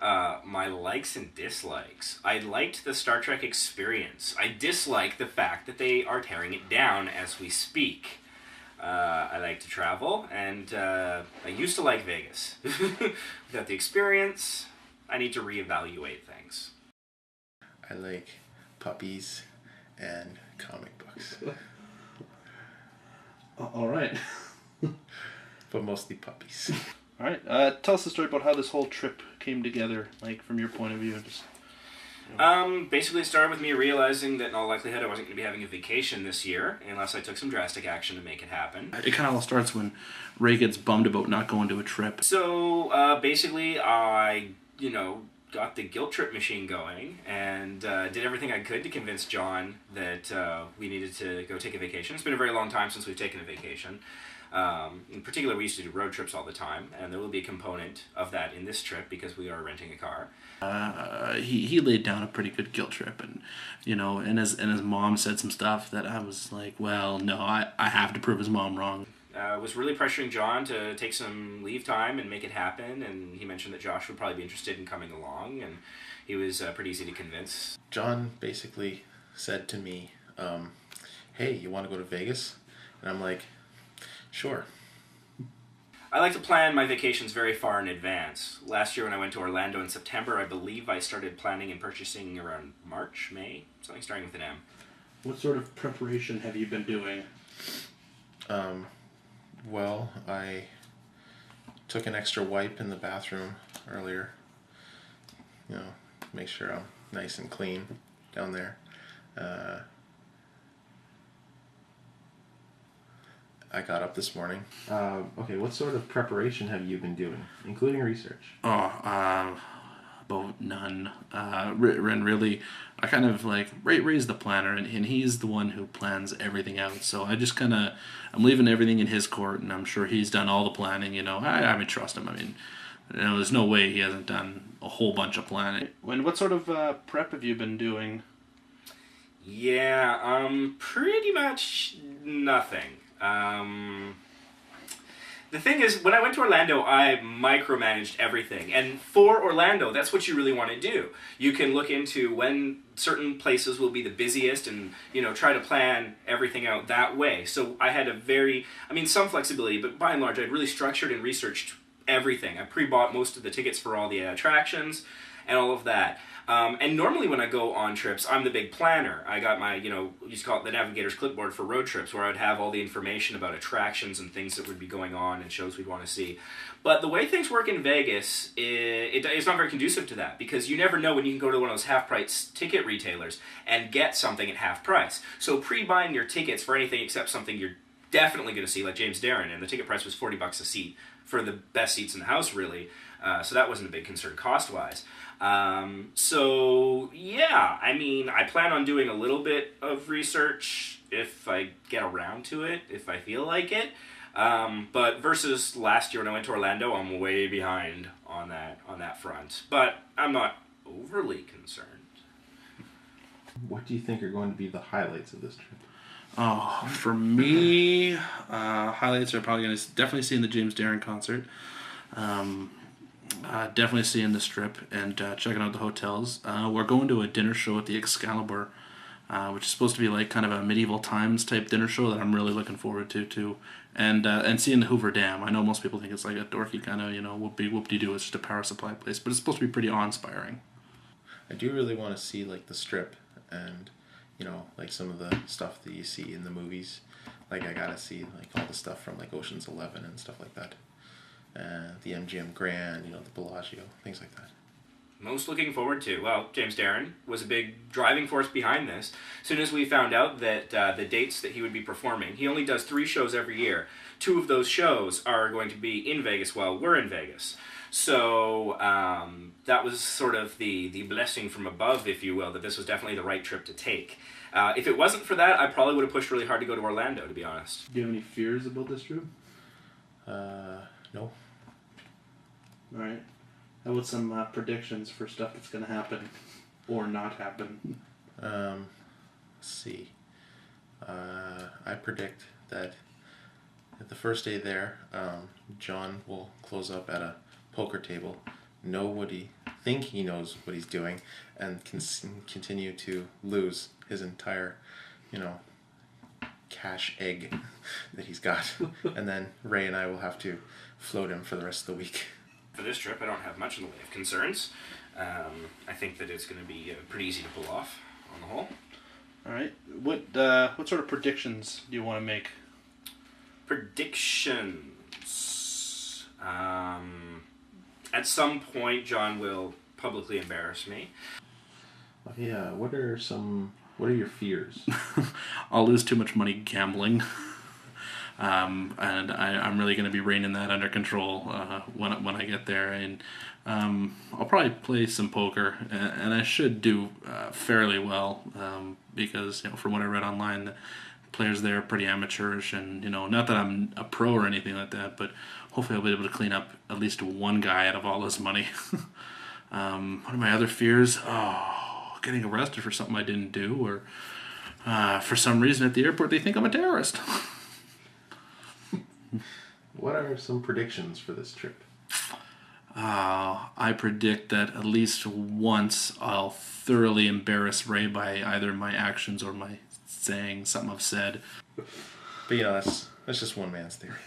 My likes and dislikes. I liked the Star Trek experience. I dislike the fact that they are tearing it down as we speak. I like to travel, and I used to like Vegas. Without the experience, I need to reevaluate things. I like puppies and comic books, All right. but mostly puppies. All right. Tell us the story about how this whole trip came together, like from your point of view. Just Basically, it started with me realizing that in all likelihood I wasn't going to be having a vacation this year unless I took some drastic action to make it happen. it kind of all starts when Ray gets bummed about not going to a trip. So basically, I got the guilt trip machine going and did everything I could to convince John that we needed to go take a vacation. It's been a very long time since we've taken a vacation. In particular, we used to do road trips all the time, and there will be a component of that in this trip because we are renting a car. He laid down a pretty good guilt trip, and his mom said some stuff that I was like, well, no, I have to prove his mom wrong. Was really pressuring John to take some leave time and make it happen, and he mentioned that Josh would probably be interested in coming along, and he was pretty easy to convince. John basically said to me, hey, you want to go to Vegas? And I'm like, sure. I like to plan my vacations very far in advance. Last year when I went to Orlando in September, I believe I started planning and purchasing around March, May, something starting with an M. What sort of preparation have you been doing? Well, I took an extra wipe in the bathroom earlier. Make sure I'm nice and clean down there. I got up this morning. Okay, what sort of preparation have you been doing, including research? About none. And really, I kind of like Ray's the planner, and he's the one who plans everything out. So I just I'm leaving everything in his court, and I'm sure he's done all the planning. I would trust him. I mean, there's no way he hasn't done a whole bunch of planning. And what sort of prep have you been doing? Yeah, pretty much nothing. The thing is, when I went to Orlando, I micromanaged everything. And for Orlando, that's what you really want to do. You can look into when certain places will be the busiest and, try to plan everything out that way. So I had some flexibility, but by and large, I really structured and researched everything. I pre-bought most of the tickets for all the attractions and all of that. And normally when I go on trips, I'm the big planner. I got my, you used to call it the navigator's clipboard for road trips, where I would have all the information about attractions and things that would be going on and shows we'd want to see. But the way things work in Vegas, it's not very conducive to that, because you never know when you can go to one of those half-price ticket retailers and get something at half price. So pre-buying your tickets for anything except something you're definitely going to see, like James Darren, and the ticket price was $40 a seat for the best seats in the house, really. So that wasn't a big concern cost-wise. I plan on doing a little bit of research if I get around to it, if I feel like it. But versus last year when I went to Orlando, I'm way behind on that front. But I'm not overly concerned. What do you think are going to be the highlights of this trip? Oh, for me, highlights are probably going to definitely seeing the James Darren concert. Definitely seeing the Strip and checking out the hotels. We're going to a dinner show at the Excalibur, which is supposed to be like kind of a medieval times type dinner show that I'm really looking forward to too. And seeing the Hoover Dam. I know most people think it's like a dorky kind of whoop-de-doo. It's just a power supply place, but it's supposed to be pretty awe-inspiring. I do really want to see like the Strip and like some of the stuff that you see in the movies. Like I gotta see like all the stuff from like Ocean's 11 and stuff like that. The MGM Grand, the Bellagio, things like that. Most looking forward to, well, James Darren was a big driving force behind this. As soon as we found out that the dates that he would be performing, he only does 3 shows every year. 2 of those shows are going to be in Vegas while we're in Vegas. So that was sort of the blessing from above, if you will, that this was definitely the right trip to take. If it wasn't for that, I probably would have pushed really hard to go to Orlando, to be honest. Do you have any fears about this trip? No. All right. How about some predictions for stuff that's going to happen or not happen? Let's see. I predict that the first day there, John will close up at a poker table. Nobody think he knows what he's doing and continue to lose his entire, cash egg that he's got. And then Ray and I will have to float him for the rest of the week. For this trip, I don't have much in the way of concerns. I think that it's going to be pretty easy to pull off on the whole. All right. What sort of predictions do you want to make? Predictions. At some point, John will publicly embarrass me. Yeah, what are your fears? I'll lose too much money gambling. And I'm really going to be reining that under control when I get there. And I'll probably play some poker, and I should do fairly well because from what I read online, the players there are pretty amateurish, and not that I'm a pro or anything like that, but hopefully I'll be able to clean up at least one guy out of all his money. What are my other fears? Getting arrested for something I didn't do, or for some reason at the airport they think I'm a terrorist. What are some predictions for this trip? I predict that at least once I'll thoroughly embarrass Ray by either my actions or my saying something I've said. But that's just one man's theory.